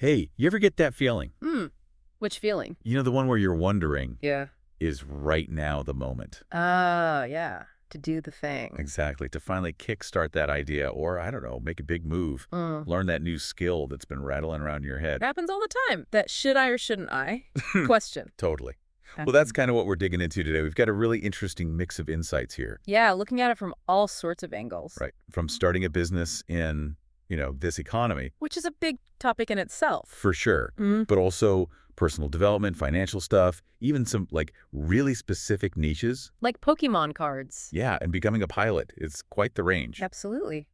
Hey, you ever get that feeling? Which feeling? You know, the one where you're wondering, Yeah. is right now the moment? Yeah. To do the thing. Exactly. To finally kickstart that idea or, I don't know, make a big move. Learn that new skill that's been rattling around your head. Happens all the time. That should I or shouldn't I? Question. Totally. Well, that's kind of what we're digging into today. We've got a really interesting mix of insights here. Yeah, looking at it from all sorts of angles. Right. From starting a business in, this economy. Which is a big topic in itself. For sure. But also personal development, financial stuff, even some really specific niches. Like Pokemon cards. Yeah, and becoming a pilot is quite the range. Absolutely.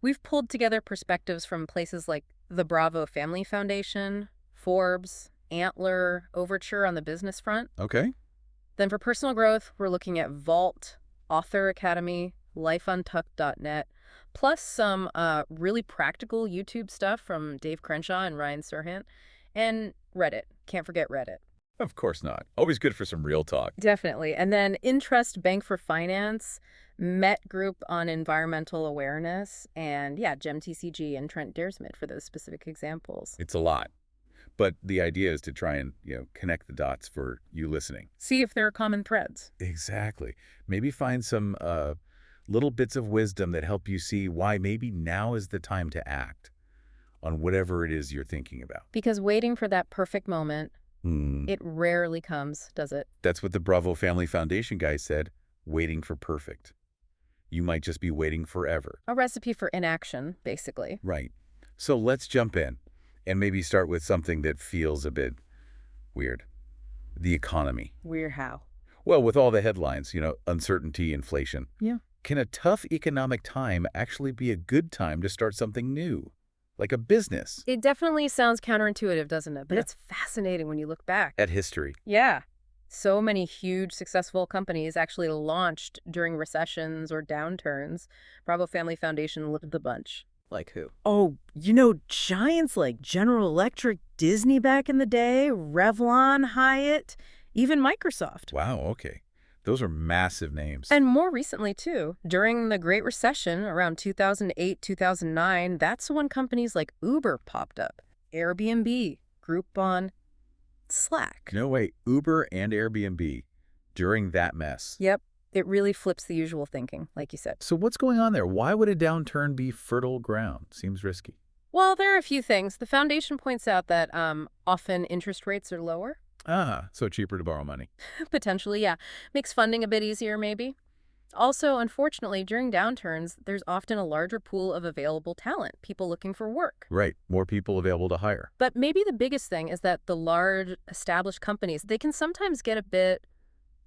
We've pulled together perspectives from places like the Bravo Family Foundation, Forbes, Antler, Overture on the business front. Okay. Then for personal growth, we're looking at Vault, Author Academy, lifeuntucked.net, plus some really practical YouTube stuff from Dave Crenshaw and Ryan Serhant, and Reddit. Can't forget Reddit. Of course not. Always good for some real talk. Definitely. And then Intrust Bank for Finance, Met Group on Environmental Awareness, and GemTCG and Trent Deersmith for those specific examples. It's a lot. But the idea is to try and, connect the dots for you listening. See if there are common threads. Exactly. Maybe find some little bits of wisdom that help you see why maybe now is the time to act on whatever it is you're thinking about. Because waiting for that perfect moment, it rarely comes, does it? That's what the Bravo Family Foundation guy said, waiting for perfect. You might just be waiting forever. A recipe for inaction, basically. Right. So let's jump in and maybe start with something that feels a bit weird. The economy. Weird how? Well, with all the headlines, uncertainty, inflation. Yeah. Can a tough economic time actually be a good time to start something new? Like a business? It definitely sounds counterintuitive, doesn't it? But it's fascinating when you look back. At history. Yeah. So many huge, successful companies actually launched during recessions or downturns. Bravo Family Foundation lived the bunch. Like who? Oh, giants like General Electric, Disney back in the day, Revlon, Hyatt, even Microsoft. Wow, okay. Those are massive names. And more recently, too. During the Great Recession, around 2008, 2009, that's when companies like Uber popped up. Airbnb, Groupon, Slack. No way, Uber and Airbnb during that mess. Yep. It really flips the usual thinking, like you said. So what's going on there? Why would a downturn be fertile ground? Seems risky. Well, there are a few things. The foundation points out that often interest rates are lower. So cheaper to borrow money. Potentially, yeah. Makes funding a bit easier, maybe. Also, unfortunately, during downturns, there's often a larger pool of available talent, people looking for work. Right. More people available to hire. But maybe the biggest thing is that the large, established companies, they can sometimes get a bit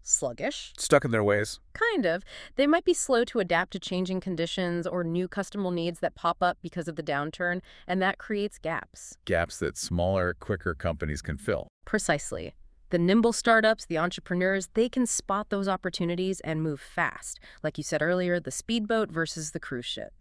sluggish. Stuck in their ways. Kind of. They might be slow to adapt to changing conditions or new customer needs that pop up because of the downturn, and that creates gaps. Gaps that smaller, quicker companies can fill. Precisely. The nimble startups, the entrepreneurs, they can spot those opportunities and move fast. Like you said earlier, the speedboat versus the cruise ship.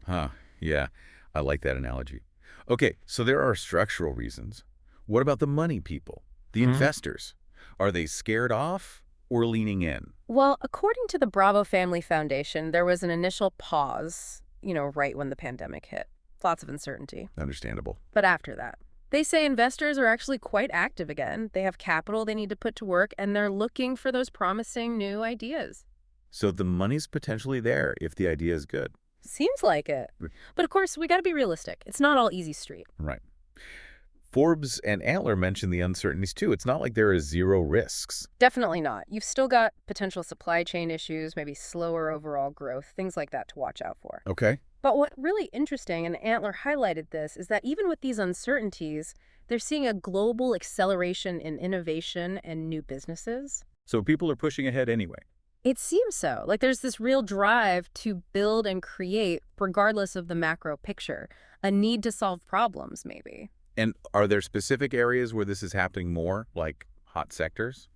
Yeah. I like that analogy. Okay, so there are structural reasons. What about the money people, the investors? Are they scared off or leaning in? Well, according to the Bravo Family Foundation, there was an initial pause, right when the pandemic hit. Lots of uncertainty. Understandable. But after that, they say investors are actually quite active again. They have capital they need to put to work, and they're looking for those promising new ideas. So the money's potentially there if the idea is good. Seems like it. But of course, we got to be realistic. It's not all easy street. Right. Forbes and Antler mentioned the uncertainties too. It's not like there is zero risks. Definitely not. You've still got potential supply chain issues, maybe slower overall growth, things like that to watch out for. Okay. But what's really interesting, and Antler highlighted this, is that even with these uncertainties, they're seeing a global acceleration in innovation and new businesses. So people are pushing ahead anyway. It seems so. Like there's this real drive to build and create regardless of the macro picture, a need to solve problems maybe. And are there specific areas where this is happening more, like hot sectors?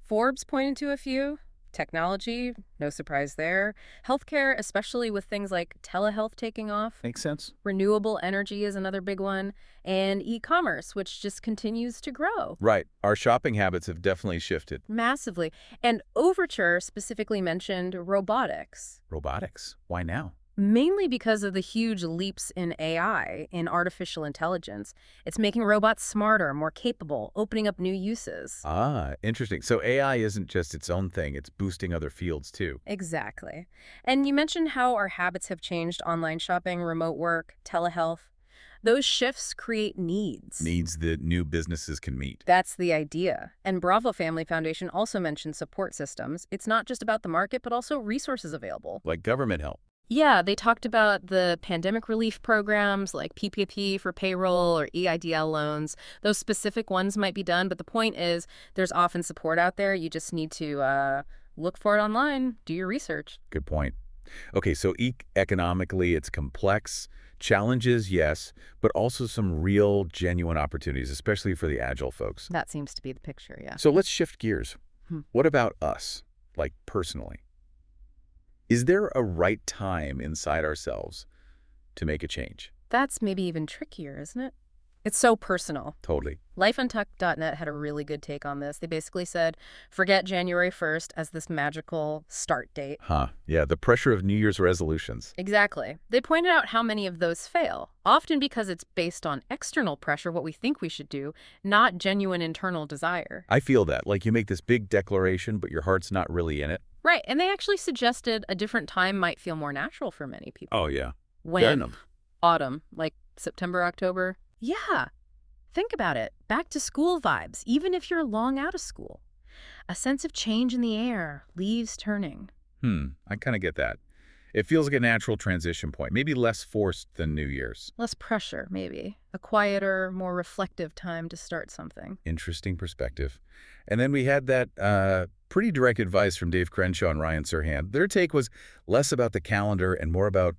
Forbes pointed to a few. Technology, no surprise there. Healthcare, especially with things like telehealth taking off. Makes sense. Renewable energy is another big one. And e-commerce, which just continues to grow. Right. Our shopping habits have definitely shifted. Massively. And Overture specifically mentioned robotics. Robotics? Why now? Mainly because of the huge leaps in AI, in artificial intelligence. It's making robots smarter, more capable, opening up new uses. Ah, interesting. So AI isn't just its own thing, it's boosting other fields too. Exactly. And you mentioned how our habits have changed: online shopping, remote work, telehealth. Those shifts create needs. Needs that new businesses can meet. That's the idea. And Bravo Family Foundation also mentioned support systems. It's not just about the market, but also resources available. Like government help. Yeah, they talked about the pandemic relief programs like PPP for payroll or EIDL loans. Those specific ones might be done, but the point is there's often support out there. You just need to look for it online, do your research. Good point. Okay, so economically, it's complex. Challenges, yes, but also some real, genuine opportunities, especially for the agile folks. That seems to be the picture, yeah. So let's shift gears. Hmm. What about us, like personally? Is there a right time inside ourselves to make a change? That's maybe even trickier, isn't it? It's so personal. Totally. Lifeuntucked.net had a really good take on this. They basically said, forget January 1st as this magical start date. Huh. Yeah, the pressure of New Year's resolutions. Exactly. They pointed out how many of those fail, often because it's based on external pressure, what we think we should do, not genuine internal desire. I feel that. Like you make this big declaration, but your heart's not really in it. Right, and they actually suggested a different time might feel more natural for many people. Oh, yeah. When? Venom. Autumn, like September, October. Yeah. Think about it. Back to school vibes, even if you're long out of school. A sense of change in the air, leaves turning. I kind of get that. It feels like a natural transition point, maybe less forced than New Year's. Less pressure, maybe. A quieter, more reflective time to start something. Interesting perspective. And then we had that pretty direct advice from Dave Crenshaw and Ryan Serhant. Their take was less about the calendar and more about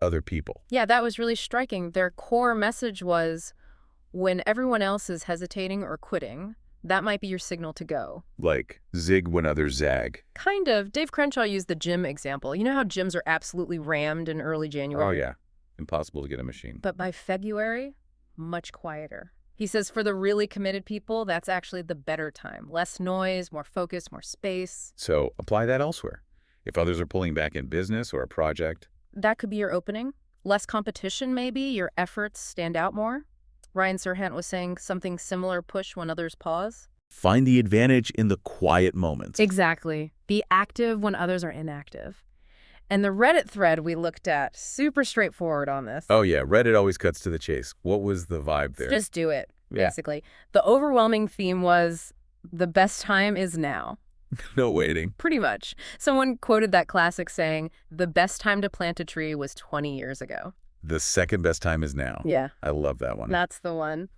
other people. Yeah, that was really striking. Their core message was, when everyone else is hesitating or quitting, that might be your signal to go. Like zig when others zag. Kind of. Dave Crenshaw used the gym example. You know how gyms are absolutely rammed in early January? Oh, yeah. Impossible to get a machine. But by February, much quieter. He says for the really committed people, that's actually the better time. Less noise, more focus, more space. So apply that elsewhere. If others are pulling back in business or a project. That could be your opening. Less competition, maybe. Your efforts stand out more. Ryan Serhant was saying something similar: push when others pause. Find the advantage in the quiet moments. Exactly. Be active when others are inactive. And the Reddit thread we looked at, super straightforward on this. Oh, yeah. Reddit always cuts to the chase. What was the vibe there? Just do it, Yeah. basically. The overwhelming theme was the best time is now. No waiting. Pretty much. Someone quoted that classic saying, the best time to plant a tree was 20 years ago. The second best time is now. Yeah. I love that one. That's the one.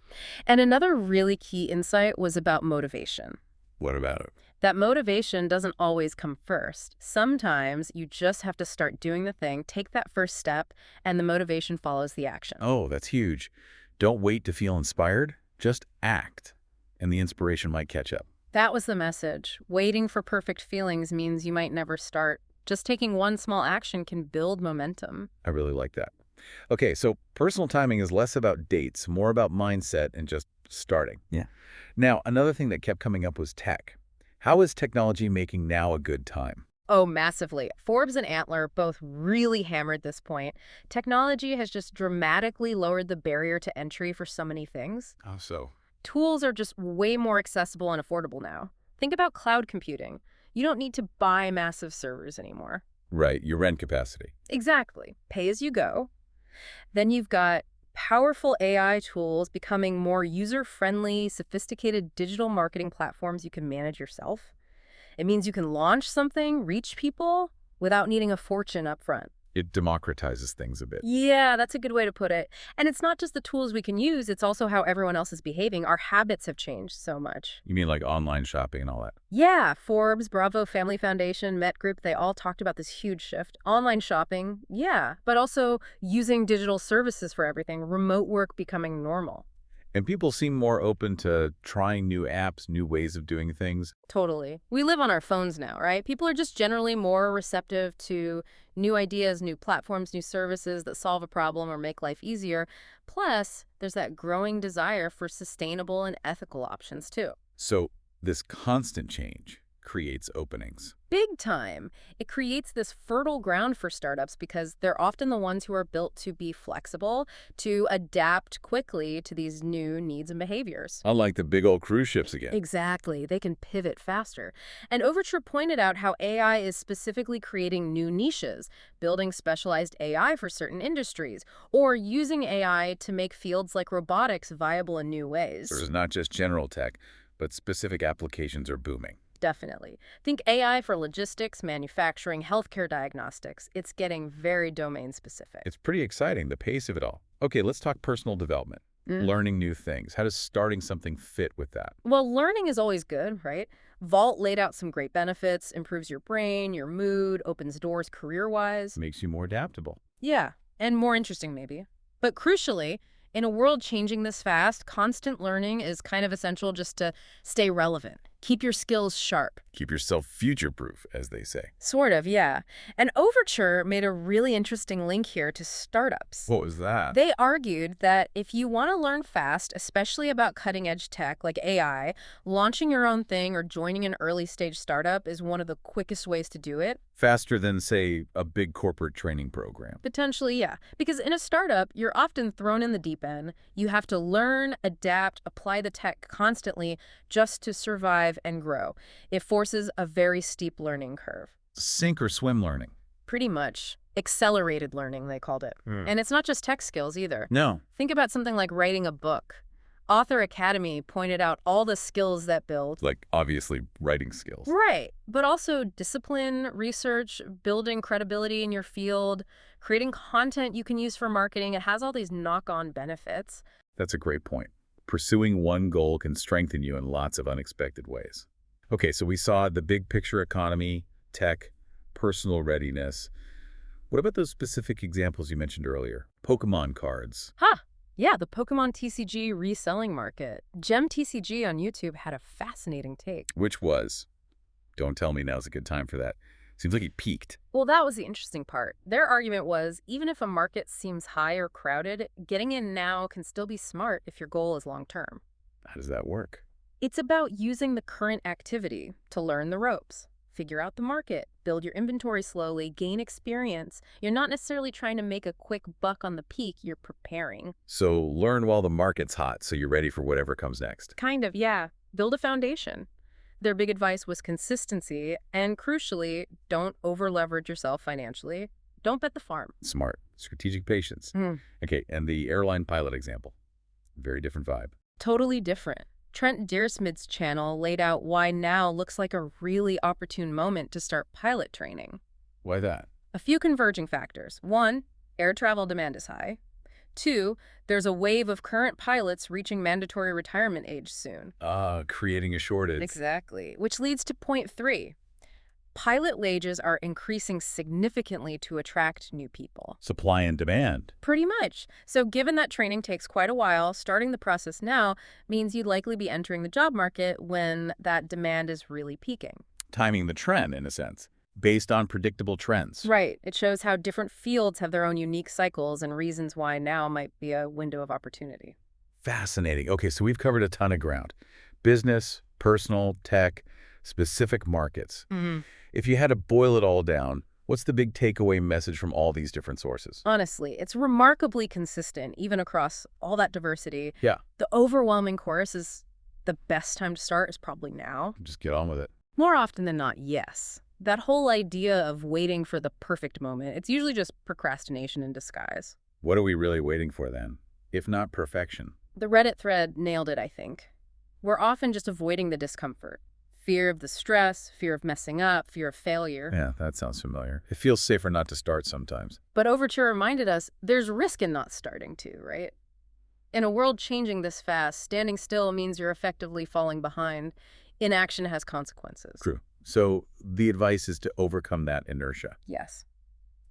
And another really key insight was about motivation. What about it? That motivation doesn't always come first. Sometimes you just have to start doing the thing, take that first step, and the motivation follows the action. Oh, that's huge. Don't wait to feel inspired. Just act, and the inspiration might catch up. That was the message. Waiting for perfect feelings means you might never start. Just taking one small action can build momentum. I really like that. Okay, so personal timing is less about dates, more about mindset and just starting. Yeah. Now, another thing that kept coming up was tech. How is technology making now a good time? Oh, massively. Forbes and Antler both really hammered this point. Technology has just dramatically lowered the barrier to entry for so many things. How so? Tools are just way more accessible and affordable now. Think about cloud computing. You don't need to buy massive servers anymore. Right, your rent capacity. Exactly. Pay as you go. Then you've got powerful AI tools becoming more user-friendly, sophisticated digital marketing platforms you can manage yourself. It means you can launch something, reach people, without needing a fortune up front. It democratizes things a bit. Yeah, that's a good way to put it. And it's not just the tools we can use, it's also how everyone else is behaving. Our habits have changed so much. You mean like online shopping and all that? Yeah, Forbes, Bravo Family Foundation, Met Group, they all talked about this huge shift. Online shopping, yeah, but also using digital services for everything, remote work becoming normal. And people seem more open to trying new apps, new ways of doing things. Totally. We live on our phones now, right? People are just generally more receptive to new ideas, new platforms, new services that solve a problem or make life easier. Plus, there's that growing desire for sustainable and ethical options, too. So this constant change creates openings. Big time. It creates this fertile ground for startups because they're often the ones who are built to be flexible, to adapt quickly to these new needs and behaviors. Unlike the big old cruise ships again. Exactly. They can pivot faster. And Overture pointed out how AI is specifically creating new niches, building specialized AI for certain industries, or using AI to make fields like robotics viable in new ways. There's not just general tech, but specific applications are booming. Definitely. Think AI for logistics, manufacturing, healthcare diagnostics. It's getting very domain specific. It's pretty exciting, the pace of it all. Okay, let's talk personal development. Learning new things. How does starting something fit with that? Well, learning is always good, right? Vault laid out some great benefits, improves your brain, your mood, opens doors career-wise. Makes you more adaptable. Yeah, and more interesting maybe. But crucially, in a world changing this fast, constant learning is kind of essential just to stay relevant. Keep your skills sharp. Keep yourself future-proof, as they say. Sort of, yeah. And Overture made a really interesting link here to startups. What was that? They argued that if you want to learn fast, especially about cutting-edge tech like AI, launching your own thing or joining an early-stage startup is one of the quickest ways to do it. Faster than, say, a big corporate training program. Potentially, yeah. Because in a startup, you're often thrown in the deep end. You have to learn, adapt, apply the tech constantly just to survive and grow. It forces a very steep learning curve. Sink or swim learning. Pretty much. Accelerated learning, they called it. And it's not just tech skills either. No. Think about something like writing a book. Author Academy pointed out all the skills that build. Like, obviously, writing skills. Right. But also discipline, research, building credibility in your field, creating content you can use for marketing. It has all these knock-on benefits. That's a great point. Pursuing one goal can strengthen you in lots of unexpected ways. Okay, so we saw the big picture economy, tech, personal readiness. What about those specific examples you mentioned earlier? Pokemon cards. Yeah, the Pokemon TCG reselling market. Gem TCG on YouTube had a fascinating take. Which was? Don't tell me now's a good time for that. Seems like he peaked. Well, that was the interesting part. Their argument was, even if a market seems high or crowded, getting in now can still be smart if your goal is long-term. How does that work? It's about using the current activity to learn the ropes, figure out the market, build your inventory slowly, gain experience. You're not necessarily trying to make a quick buck on the peak, you're preparing. So learn while the market's hot so you're ready for whatever comes next. Kind of, yeah. Build a foundation. Their big advice was consistency, and crucially, don't over-leverage yourself financially. Don't bet the farm. Smart. Strategic patience. Okay, and the airline pilot example. Very different vibe. Totally different. Trent Deersmith's channel laid out why now looks like a really opportune moment to start pilot training. Why that? A few converging factors. 1, air travel demand is high. 2, there's a wave of current pilots reaching mandatory retirement age soon. Creating a shortage. Exactly. Which leads to point 3. Pilot wages are increasing significantly to attract new people. Supply and demand. Pretty much. So given that training takes quite a while, starting the process now means you'd likely be entering the job market when that demand is really peaking. Timing the trend, in a sense, based on predictable trends. Right. It shows how different fields have their own unique cycles and reasons why now might be a window of opportunity. Fascinating. Okay, so we've covered a ton of ground. Business, personal, tech, specific markets. If you had to boil it all down, what's the big takeaway message from all these different sources? Honestly, it's remarkably consistent, even across all that diversity. Yeah. The overwhelming chorus is the best time to start is probably now. Just get on with it. More often than not, yes. That whole idea of waiting for the perfect moment, it's usually just procrastination in disguise. What are we really waiting for then, if not perfection? The Reddit thread nailed it, I think. We're often just avoiding the discomfort. Fear of the stress, fear of messing up, fear of failure. Yeah, that sounds familiar. It feels safer not to start sometimes. But Overture reminded us there's risk in not starting too, right? In a world changing this fast, standing still means you're effectively falling behind. Inaction has consequences. True. So the advice is to overcome that inertia. Yes.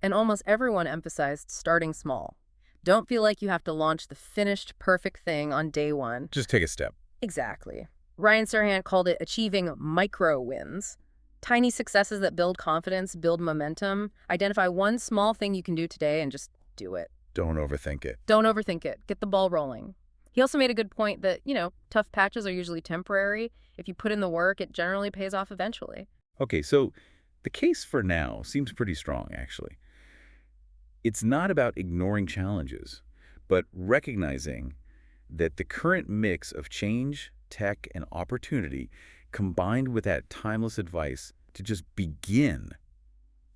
And almost everyone emphasized starting small. Don't feel like you have to launch the finished, perfect thing on day one. Just take a step. Exactly. Ryan Serhant called it achieving micro wins. Tiny successes that build confidence, build momentum. Identify one small thing you can do today and just do it. Don't overthink it. Don't overthink it. Get the ball rolling. He also made a good point that, tough patches are usually temporary. If you put in the work, it generally pays off eventually. Okay, so the case for now seems pretty strong, actually. It's not about ignoring challenges, but recognizing that the current mix of change, tech, and opportunity, combined with that timeless advice to just begin,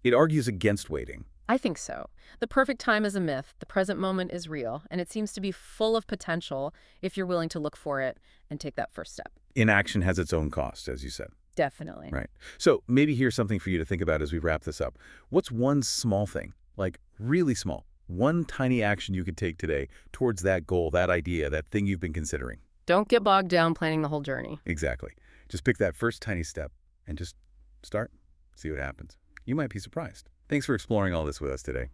it argues against waiting. I think so. The perfect time is a myth. The present moment is real, and it seems to be full of potential if you're willing to look for it and take that first step. Inaction has its own cost, as you said. Definitely. Right. So maybe here's something for you to think about as we wrap this up. What's one small thing, like really small, one tiny action you could take today towards that goal, that idea, that thing you've been considering? Don't get bogged down planning the whole journey. Exactly. Just pick that first tiny step and just start, see what happens. You might be surprised. Thanks for exploring all this with us today.